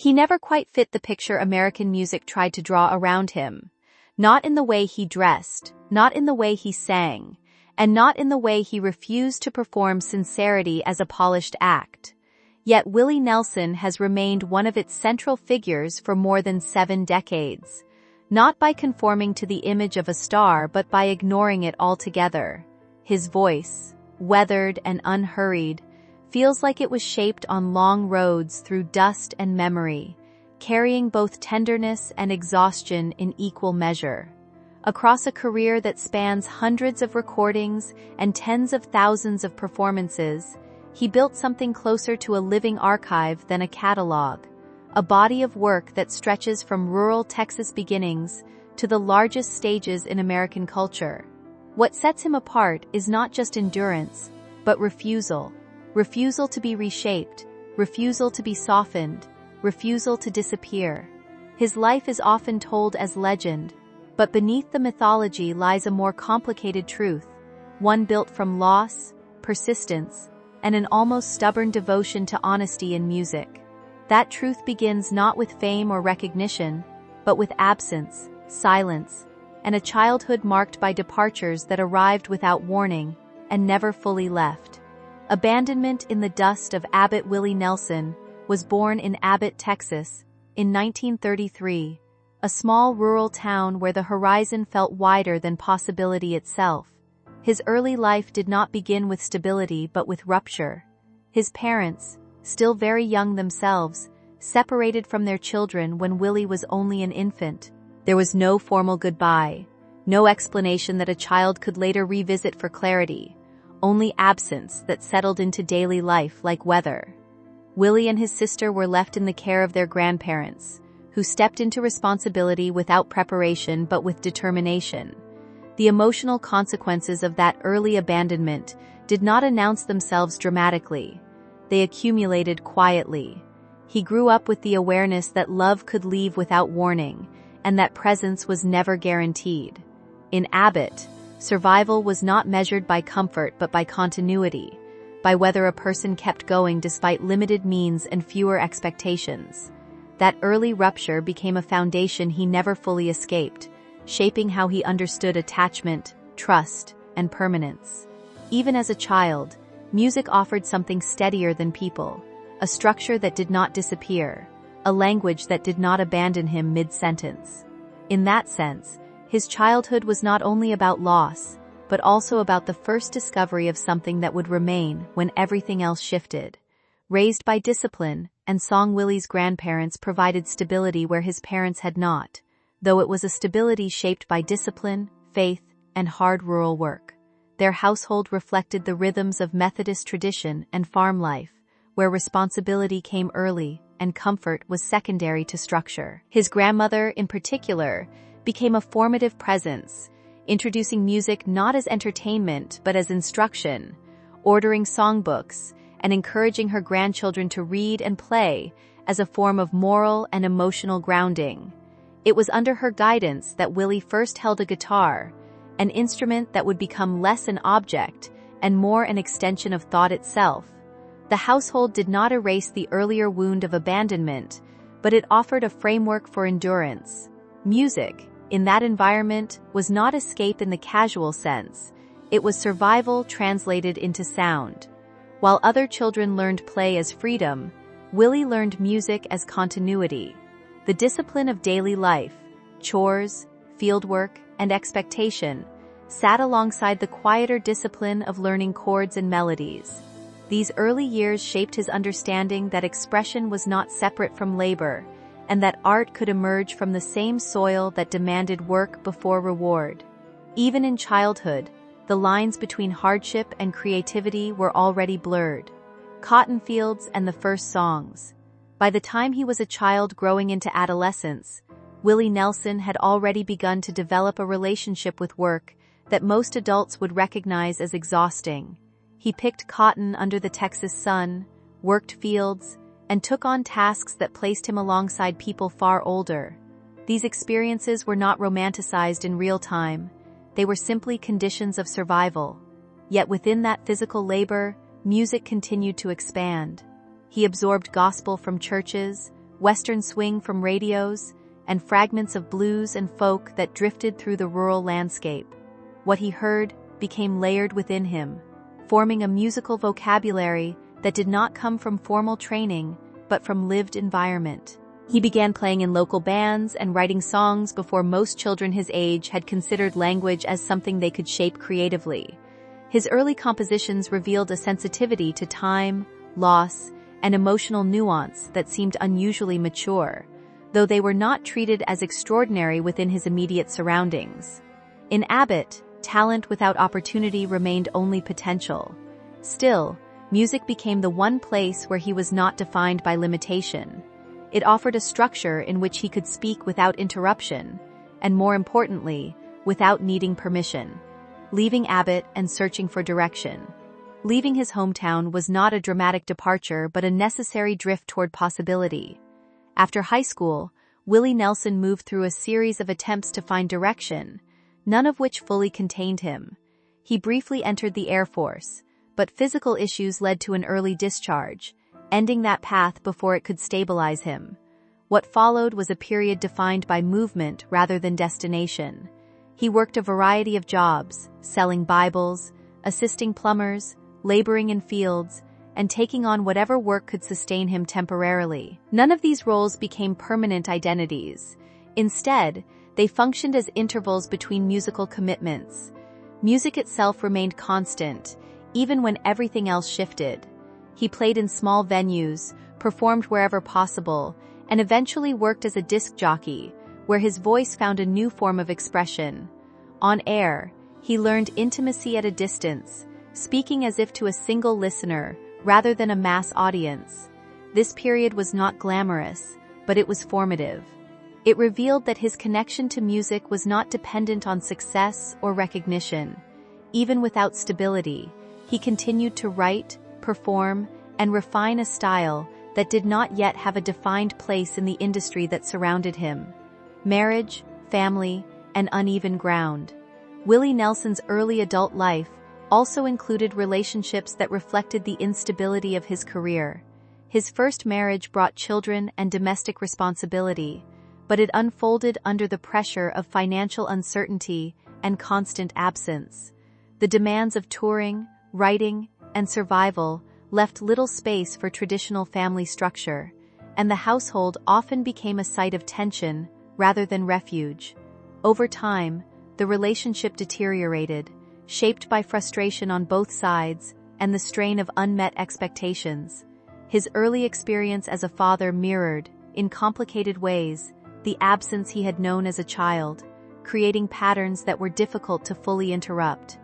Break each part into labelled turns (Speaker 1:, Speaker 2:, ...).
Speaker 1: He never quite fit the picture American music tried to draw around him. Not in the way he dressed, not in the way he sang, and not in the way he refused to perform sincerity as a polished act. Yet Willie Nelson has remained one of its central figures for more than 7 decades. Not by conforming to the image of a star but by ignoring it altogether. His voice, weathered and unhurried, feels like it was shaped on long roads through dust and memory, carrying both tenderness and exhaustion in equal measure. Across a career that spans hundreds of recordings and tens of thousands of performances, he built something closer to a living archive than a catalog, a body of work that stretches from rural Texas beginnings to the largest stages in American culture. What sets him apart is not just endurance, but refusal. Refusal to be reshaped, refusal to be softened, refusal to disappear. His life is often told as legend, but beneath the mythology lies a more complicated truth, one built from loss, persistence, and an almost stubborn devotion to honesty in music. That truth begins not with fame or recognition, but with absence, silence, and a childhood marked by departures that arrived without warning and never fully left. Abandonment in the Dust of Abbott. Willie Nelson was born in Abbott, Texas, in 1933, a small rural town where the horizon felt wider than possibility itself. His early life did not begin with stability but with rupture. His parents, still very young themselves, separated from their children when Willie was only an infant. There was no formal goodbye, no explanation that a child could later revisit for clarity, only absence that settled into daily life like weather. Willie and his sister were left in the care of their grandparents, who stepped into responsibility without preparation but with determination. The emotional consequences of that early abandonment did not announce themselves dramatically. They accumulated quietly. He grew up with the awareness that love could leave without warning, and that presence was never guaranteed. In Abbott, survival was not measured by comfort but by continuity, by whether a person kept going despite limited means and fewer expectations. That early rupture became a foundation he never fully escaped, shaping how he understood attachment, trust, and permanence. Even as a child, music offered something steadier than people, a structure that did not disappear, a language that did not abandon him mid-sentence. In that sense, his childhood was not only about loss, but also about the first discovery of something that would remain when everything else shifted. Raised by discipline and song, Willie's grandparents provided stability where his parents had not, though it was a stability shaped by discipline, faith, and hard rural work. Their household reflected the rhythms of Methodist tradition and farm life, where responsibility came early and comfort was secondary to structure. His grandmother, in particular, became a formative presence, introducing music not as entertainment but as instruction, ordering songbooks, and encouraging her grandchildren to read and play as a form of moral and emotional grounding. It was under her guidance that Willie first held a guitar, an instrument that would become less an object and more an extension of thought itself. The household did not erase the earlier wound of abandonment, but it offered a framework for endurance. Music, in that environment, was not escape in the casual sense. It was survival translated into sound. While other children learned play as freedom, Willie learned music as continuity. The discipline of daily life, chores, fieldwork, and expectation, sat alongside the quieter discipline of learning chords and melodies. These early years shaped his understanding that expression was not separate from labor, and that art could emerge from the same soil that demanded work before reward. Even in childhood, the lines between hardship and creativity were already blurred. Cotton fields and the first songs. By the time he was a child growing into adolescence, Willie Nelson had already begun to develop a relationship with work that most adults would recognize as exhausting. He picked cotton under the Texas sun, worked fields, and took on tasks that placed him alongside people far older. These experiences were not romanticized in real time. They were simply conditions of survival. Yet within that physical labor, music continued to expand. He absorbed gospel from churches, Western swing from radios, and fragments of blues and folk that drifted through the rural landscape. What he heard became layered within him, forming a musical vocabulary that did not come from formal training, but from lived environment. He began playing in local bands and writing songs before most children his age had considered language as something they could shape creatively. His early compositions revealed a sensitivity to time, loss, and emotional nuance that seemed unusually mature, though they were not treated as extraordinary within his immediate surroundings. In Abbott, talent without opportunity remained only potential. Still, music became the one place where he was not defined by limitation. It offered a structure in which he could speak without interruption, and more importantly, without needing permission. Leaving Abbott and searching for direction. Leaving his hometown was not a dramatic departure but a necessary drift toward possibility. After high school, Willie Nelson moved through a series of attempts to find direction, none of which fully contained him. He briefly entered the Air Force, but physical issues led to an early discharge, ending that path before it could stabilize him. What followed was a period defined by movement rather than destination. He worked a variety of jobs, selling Bibles, assisting plumbers, laboring in fields, and taking on whatever work could sustain him temporarily. None of these roles became permanent identities. Instead, they functioned as intervals between musical commitments. Music itself remained constant, even when everything else shifted. He played in small venues, performed wherever possible, and eventually worked as a disc jockey, where his voice found a new form of expression. On air, he learned intimacy at a distance, speaking as if to a single listener, rather than a mass audience. This period was not glamorous, but it was formative. It revealed that his connection to music was not dependent on success or recognition. Even without stability, he continued to write, perform, and refine a style that did not yet have a defined place in the industry that surrounded him. Marriage, family, and uneven ground. Willie Nelson's early adult life also included relationships that reflected the instability of his career. His first marriage brought children and domestic responsibility, but it unfolded under the pressure of financial uncertainty and constant absence. The demands of touring, writing, and survival left little space for traditional family structure, and the household often became a site of tension rather than refuge. Over time, the relationship deteriorated, shaped by frustration on both sides and the strain of unmet expectations. His early experience as a father mirrored, in complicated ways, the absence he had known as a child, creating patterns that were difficult to fully interrupt.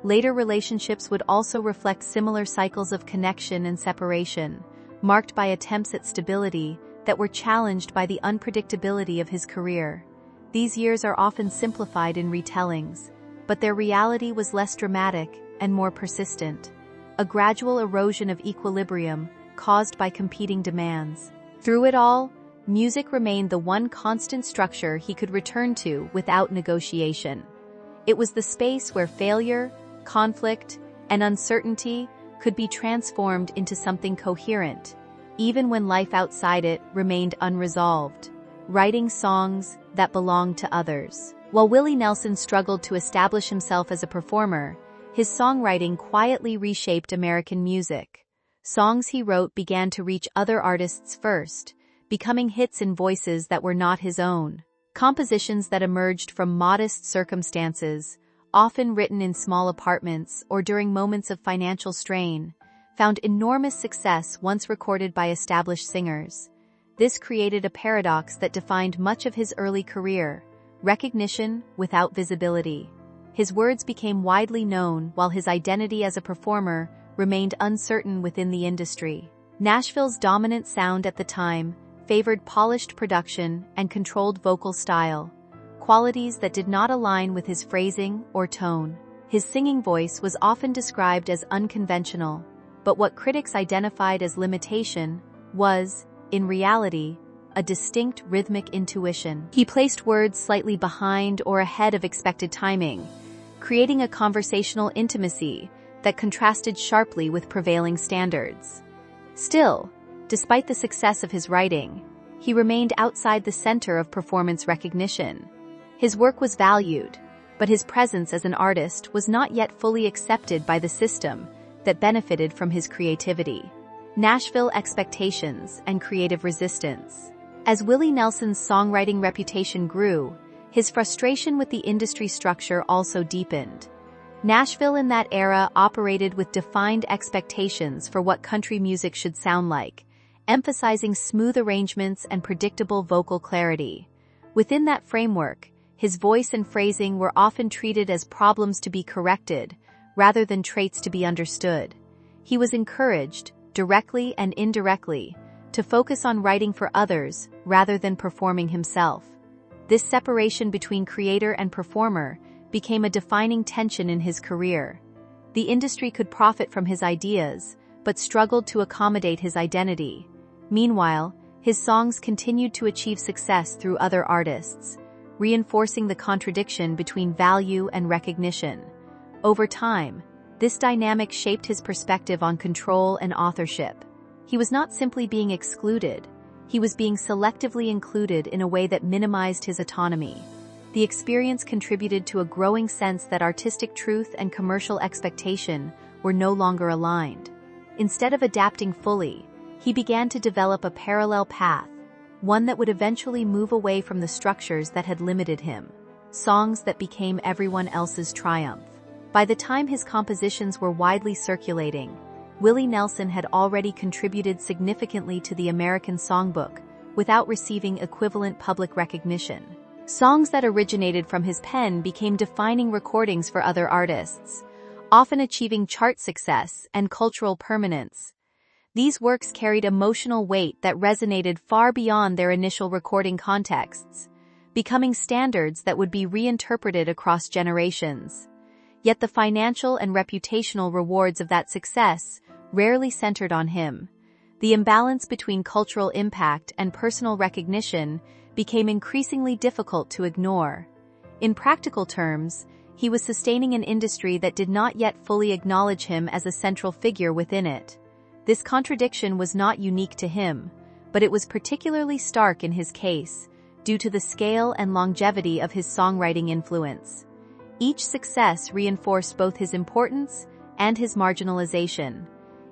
Speaker 1: Later relationships would also reflect similar cycles of connection and separation, marked by attempts at stability that were challenged by the unpredictability of his career. These years are often simplified in retellings, but their reality was less dramatic and more persistent, a gradual erosion of equilibrium caused by competing demands. Through it all, music remained the one constant structure he could return to without negotiation. It was the space where failure, conflict, and uncertainty could be transformed into something coherent, even when life outside it remained unresolved. Writing songs that belonged to others. While Willie Nelson struggled to establish himself as a performer, his songwriting quietly reshaped American music. Songs he wrote began to reach other artists first, becoming hits in voices that were not his own. Compositions that emerged from modest circumstances, often written in small apartments or during moments of financial strain, found enormous success once recorded by established singers. This created a paradox that defined much of his early career: recognition without visibility. His words became widely known while his identity as a performer remained uncertain within the industry. Nashville's dominant sound at the time favored polished production and controlled vocal style, qualities that did not align with his phrasing or tone. His singing voice was often described as unconventional, but what critics identified as limitation was, in reality, a distinct rhythmic intuition. He placed words slightly behind or ahead of expected timing, creating a conversational intimacy that contrasted sharply with prevailing standards. Still, despite the success of his writing, he remained outside the center of performance recognition. His work was valued, but his presence as an artist was not yet fully accepted by the system that benefited from his creativity. Nashville expectations and creative resistance. As Willie Nelson's songwriting reputation grew, his frustration with the industry structure also deepened. Nashville in that era operated with defined expectations for what country music should sound like, emphasizing smooth arrangements and predictable vocal clarity. Within that framework, his voice and phrasing were often treated as problems to be corrected, rather than traits to be understood. He was encouraged, directly and indirectly, to focus on writing for others rather than performing himself. This separation between creator and performer became a defining tension in his career. The industry could profit from his ideas, but struggled to accommodate his identity. Meanwhile, his songs continued to achieve success through other artists, reinforcing the contradiction between value and recognition. Over time, this dynamic shaped his perspective on control and authorship. He was not simply being excluded, he was being selectively included in a way that minimized his autonomy. The experience contributed to a growing sense that artistic truth and commercial expectation were no longer aligned. Instead of adapting fully, he began to develop a parallel path, one that would eventually move away from the structures that had limited him. Songs that became everyone else's triumph. By the time his compositions were widely circulating, Willie Nelson had already contributed significantly to the American songbook without receiving equivalent public recognition. Songs that originated from his pen became defining recordings for other artists, often achieving chart success and cultural permanence. These works carried emotional weight that resonated far beyond their initial recording contexts, becoming standards that would be reinterpreted across generations. Yet the financial and reputational rewards of that success rarely centered on him. The imbalance between cultural impact and personal recognition became increasingly difficult to ignore. In practical terms, he was sustaining an industry that did not yet fully acknowledge him as a central figure within it. This contradiction was not unique to him, but it was particularly stark in his case, due to the scale and longevity of his songwriting influence. Each success reinforced both his importance and his marginalization.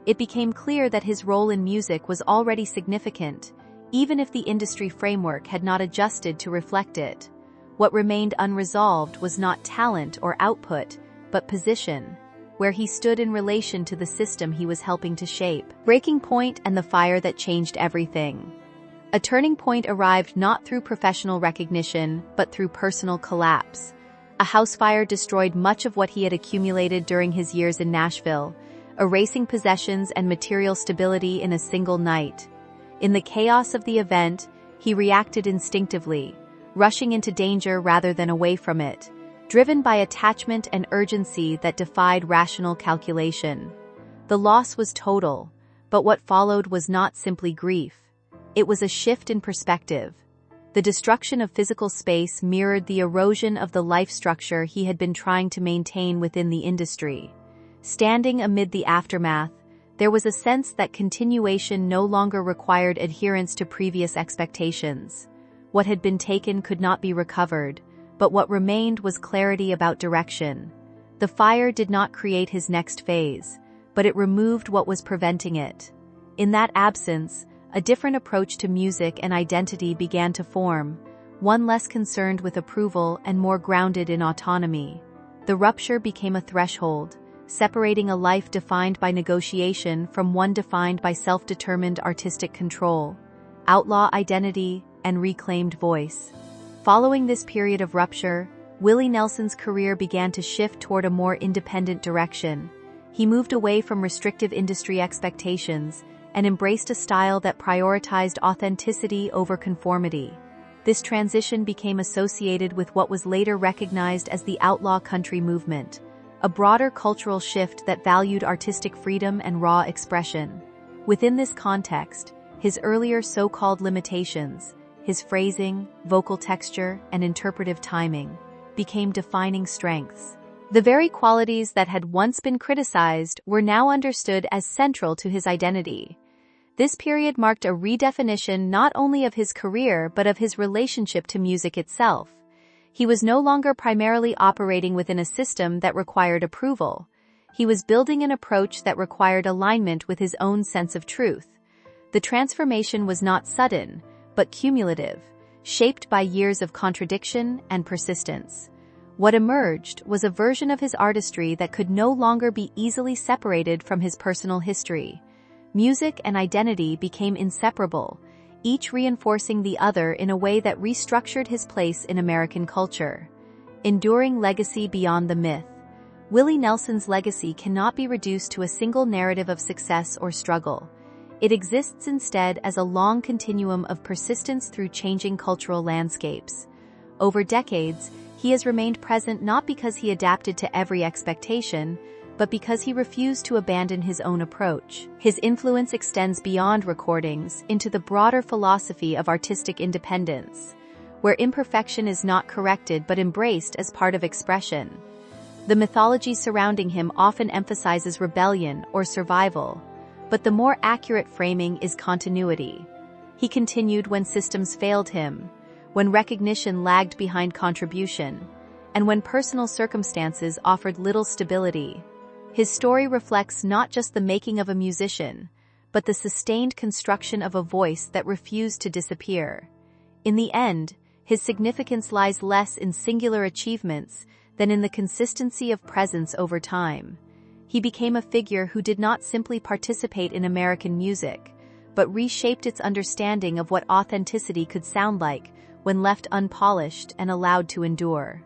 Speaker 1: It became clear that his role in music was already significant, even if the industry framework had not adjusted to reflect it. What remained unresolved was not talent or output, but position, where he stood in relation to the system he was helping to shape. Breaking point and the fire that changed everything. A turning point arrived not through professional recognition, but through personal collapse. A house fire destroyed much of what he had accumulated during his years in Nashville, erasing possessions and material stability in a single night. In the chaos of the event, he reacted instinctively, rushing into danger rather than away from it, driven by attachment and urgency that defied rational calculation. The loss was total, but what followed was not simply grief. It was a shift in perspective. The destruction of physical space mirrored the erosion of the life structure he had been trying to maintain within the industry. Standing amid the aftermath, there was a sense that continuation no longer required adherence to previous expectations. What had been taken could not be recovered, but what remained was clarity about direction. The fire did not create his next phase, but it removed what was preventing it. In that absence, a different approach to music and identity began to form, one less concerned with approval and more grounded in autonomy. The rupture became a threshold, separating a life defined by negotiation from one defined by self-determined artistic control, outlaw identity, and reclaimed voice. Following this period of rupture, Willie Nelson's career began to shift toward a more independent direction. He moved away from restrictive industry expectations and embraced a style that prioritized authenticity over conformity. This transition became associated with what was later recognized as the outlaw country movement, a broader cultural shift that valued artistic freedom and raw expression. Within this context, his earlier so-called limitations, his phrasing, vocal texture, and interpretive timing, became defining strengths. The very qualities that had once been criticized were now understood as central to his identity. This period marked a redefinition not only of his career but of his relationship to music itself. He was no longer primarily operating within a system that required approval. He was building an approach that required alignment with his own sense of truth. The transformation was not sudden, but cumulative, shaped by years of contradiction and persistence. What emerged was a version of his artistry that could no longer be easily separated from his personal history. Music and identity became inseparable, each reinforcing the other in a way that restructured his place in American culture. Enduring legacy beyond the myth. Willie Nelson's legacy cannot be reduced to a single narrative of success or struggle. It exists instead as a long continuum of persistence through changing cultural landscapes. Over decades, he has remained present not because he adapted to every expectation, but because he refused to abandon his own approach. His influence extends beyond recordings into the broader philosophy of artistic independence, where imperfection is not corrected but embraced as part of expression. The mythology surrounding him often emphasizes rebellion or survival, but the more accurate framing is continuity. He continued when systems failed him, when recognition lagged behind contribution, and when personal circumstances offered little stability. His story reflects not just the making of a musician, but the sustained construction of a voice that refused to disappear. In the end, his significance lies less in singular achievements than in the consistency of presence over time. He became a figure who did not simply participate in American music, but reshaped its understanding of what authenticity could sound like when left unpolished and allowed to endure.